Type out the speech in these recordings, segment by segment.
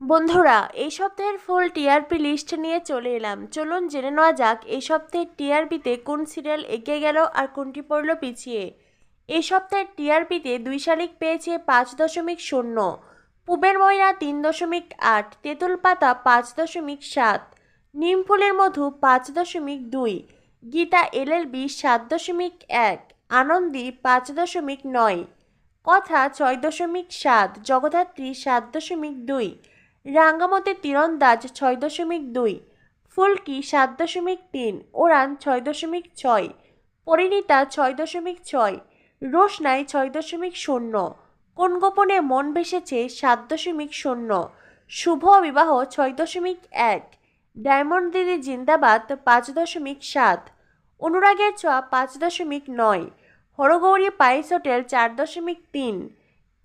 বন্ধুরা, এই সপ্তাহের ফুল টিআরপি লিস্ট নিয়ে চলে এলাম। চলুন জেনে নেওয়া যাক এই সপ্তাহের টিআরপিতে কোন সিরিয়াল এগিয়ে গেল আর কোনটি পড়ল পিছিয়ে। এই সপ্তাহের টিআরপিতে 2 শালিক পেয়েছে 5.0, পুবের ময়না 3.8, তেঁতুল পাতা 5.7, নিম ফুলের মধু 5.2, গীতা এলএলবি 7.1, আনন্দী 5.9, কথা 6.7, জগদ্ধাত্রী 7.2, রাঙ্গামতি তীরন্দাজ 6.2, ফুলকি 7.3, ওরান 6.6, পরিণীতা 6.6, রোশনাই 6.0, কোন গোপনে মন ভেসেছে 7.0, শুভ বিবাহ 6.1, ডায়মন্ড দিদি জিন্দাবাদ 5.7, অনুরাগের ছোঁয়া 5.9, হরগৌরী পাইস হোটেল 4.3,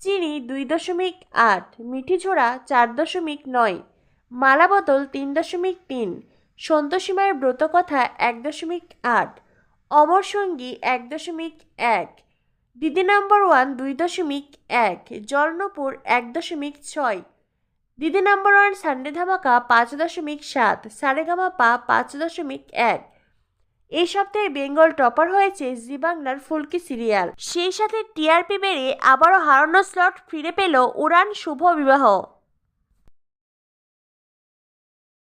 চিনি 2.8, মিঠিঝোড়া 4.9, মালা বোতল 3.3, সন্তোষীমায়ের ব্রতকথা 1.8, অমর সঙ্গী 1.1, দিদি নাম্বার 1 2.1, জলনপুর 1.6, দিদি নাম্বার 1 সানডে ধামাকা 5.7, সারেগামাপা 5.1। এই সপ্তাহে বেঙ্গল টপার হয়েছে জি বাংলার ফুলকি সিরিয়াল। সেই সাথে টিআরপি বেড়ে আবারও হারানো স্লট ফিরে পেল উড়ান শুভ বিবাহ।